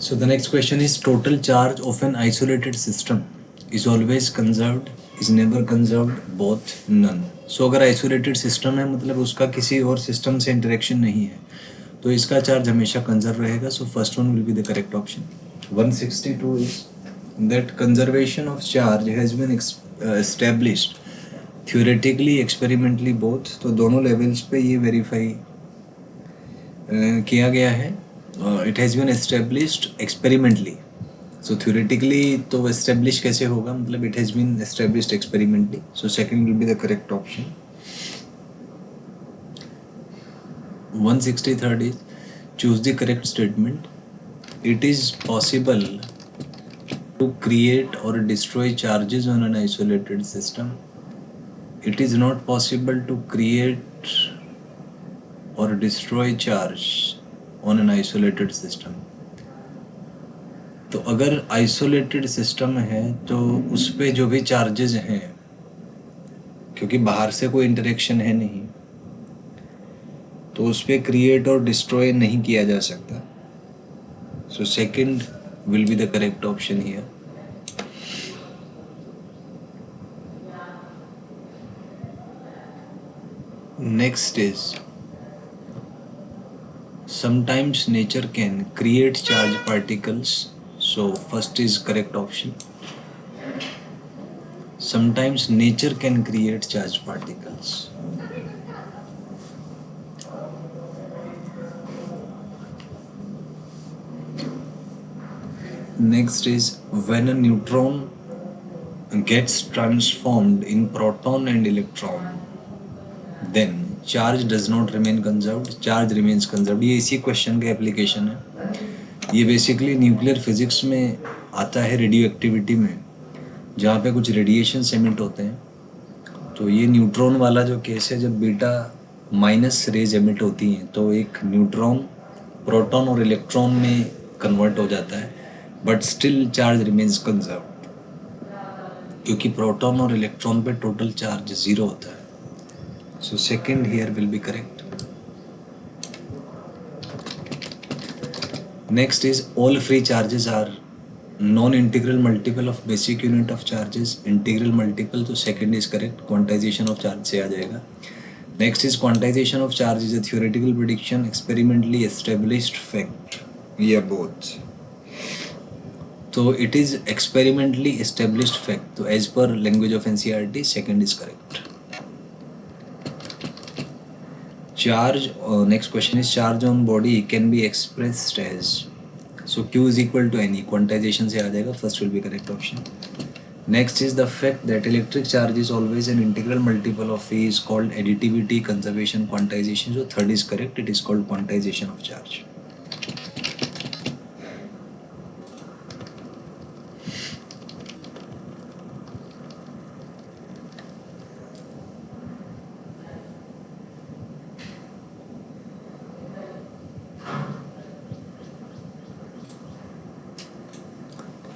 So the next question is total charge of an isolated system is always conserved, is never conserved, both, none. So अगर isolated system है मतलब उसका किसी और system से interaction नहीं है तो इसका चार्ज हमेशा कंजर्व रहेगा. So first one will be the correct option. 162 is that conservation of charge has been established theoretically, experimentally both. तो दोनों levels पे ये verify किया गया है. It has been established experimentally. So theoretically तो establish कैसे होगा मतलब it has been established experimentally. So second will be the correct option. 163rd is choose the correct statement. It is possible to create or destroy charges on an isolated system. It is not possible to create or destroy charge on an isolated system. तो अगर isolated system है तो उस पे जो भी charges हैं क्योंकि बाहर से कोई इंटरेक्शन है नहीं तो उस पे क्रिएट और डिस्ट्रॉय नहीं किया जा सकता. So second will be the correct option here. Next is sometimes nature can create charge particles. So first is correct option. Sometimes nature can create charge particles. Next is when a neutron gets transformed in proton and electron, then charge does not remain conserved, charge remains conserved. ये इसी question का application है. ये basically nuclear physics में आता है radio activity में जहाँ पे कुछ रेडिएशन एमिट होते हैं. तो ये न्यूट्रॉन वाला जो केस है जब बीटा माइनस रेज एमिट होती हैं तो एक न्यूट्रॉन प्रोटॉन और इलेक्ट्रॉन में कन्वर्ट हो जाता है but still charge remains conserved क्योंकि प्रोटॉन और इलेक्ट्रॉन पे टोटल चार्ज 0 होता है. So second here will be correct. Next is all free charges are non-integral multiple of basic unit of charges. Integral multiple तो second is correct. Quantization of charge से आ जाएगा. Next is quantization of charge is a theoretical prediction, experimentally established fact. Yeah, both. तो it is experimentally established fact. तो as per language of NCERT second is correct. Charge, next question is charge on body can be expressed as, so Q is equal to NE, quantization से आ जाएगा, first will be correct option. Next is the fact that electric charge is always an integral multiple of E is called additivity, conservation, quantization. So third is correct, it is called quantization of charge.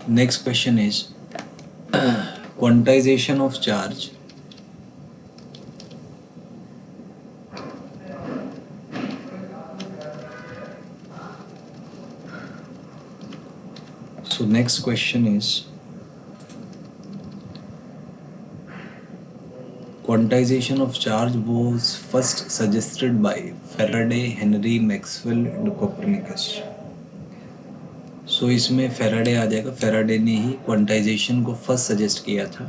Next question is quantization of charge. So next question is quantization of charge was first suggested by Faraday, Henry, Maxwell and Copernicus. सो इसमें Faraday आ जाएगा. Faraday ने ही quantisation को first suggest किया था.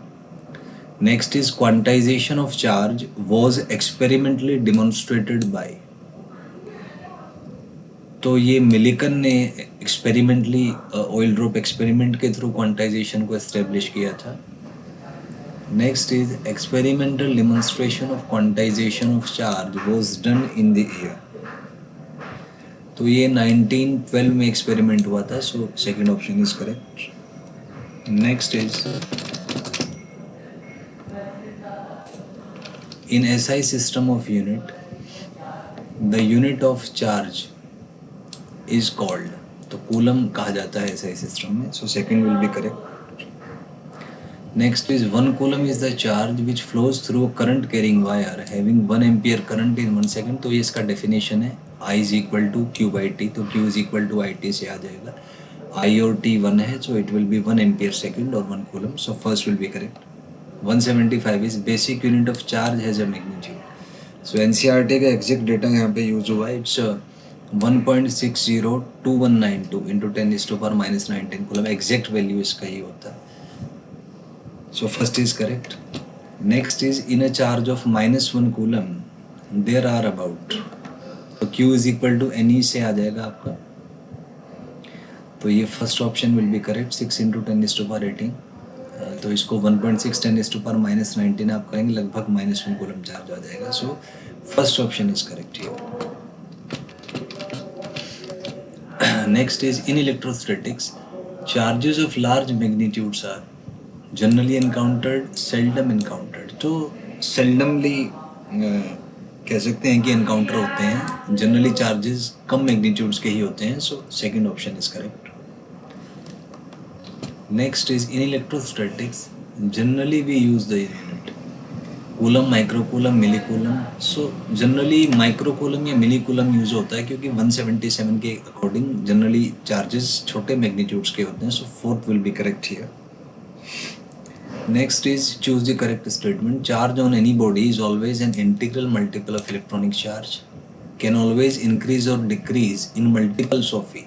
Next is quantisation of charge was experimentally demonstrated by, तो ये Millikan ने एक्सपेरिमेंटली ऑयल ड्रॉप एक्सपेरिमेंट के थ्रू क्वांटाइजेशन को एस्टेब्लिश किया था. Next is experimental demonstration of quantisation of charge was done in the air, तो ये 1912 में एक्सपेरिमेंट हुआ था. So second option is correct. Next is in SI system of unit the unit of charge is called, तो coulomb कहा जाता है SI system में. So second will be correct. Next is 1 coulomb is the charge which flows through current carrying wire having 1 ampere current in 1 second. तो ये इसका definition है I is equal to Q by T, तो Q is equal to IT से आ जाएगा. I और T 1 है, so it will be 1 ampere second or 1 coulomb. So first will be correct. 175 is basic unit of charge has a magnitude. So NCERT का exact data यहाँ पे use हुआ है. It's 1.602192 into 10⁻⁻19 coulomb. Exact value इसका ही होता है. So first is correct. Next is in a charge of -1 coulomb there are about, तो Q is equal to NE से आ जाएगा आपका. तो ये first option will be correct. 6 into 10⁻18. तो इसको 1.6 10⁻⁻19 आप करेंगे, लगभग -1 कूलम चार्ज आ जाएगा. So first option is correct here. Next is in electrostatics charges of large magnitudes are generally encountered, seldom encountered. तो सेल्डमली कह सकते हैं कि एनकाउंटर होते हैं. जनरली चार्जेस कम मैग्नीट्यूड्स के ही होते हैं. So second option is correct. Next is in electrostatics generally we use the unit coulomb, microcoulomb, millicoulomb. So generally microcoulomb या मिलीकूलम यूज होता है क्योंकि 177 के अकॉर्डिंग जनरली चार्जेस छोटे मैग्नीट्यूड्स के होते हैं. So fourth will be correct here. Next is choose the correct statement. Charge on any body is always an integral multiple of electronic charge, can always increase और decrease in multiples of ई.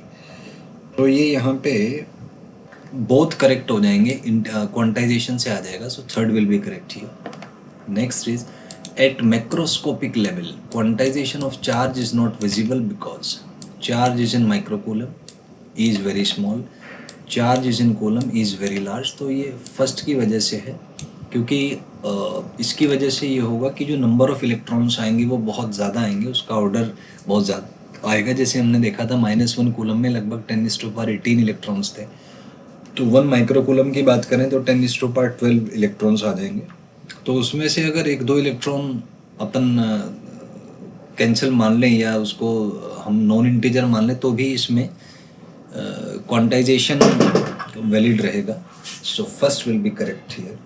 तो ये यहाँ पे both correct हो जाएंगे, quantization से आ जाएगा. So third will be correct here. Next is at macroscopic level quantisation of charge is not visible because charge is in microcoulomb is very small, charge is in coulomb is very large. तो ये first की वजह से है क्योंकि इसकी वजह से ये होगा कि जो नंबर ऑफ इलेक्ट्रॉन्स आएंगे वो बहुत ज़्यादा आएंगे, उसका ऑर्डर बहुत ज़्यादा आएगा. जैसे हमने देखा था -1 कूलम में लगभग 10⁻18 इलेक्ट्रॉन्स थे. तो 1 माइक्रोकूलम की बात करें तो 10⁻12 इलेक्ट्रॉन्स आ जाएंगे. तो उसमें से अगर 1-2 इलेक्ट्रॉन अपन कैंसिल मान लें या उसको हम नॉन इंटीजर मान लें तो भी इसमें क्वांटाइजेशन वैलिड रहेगा. So first will be correct here.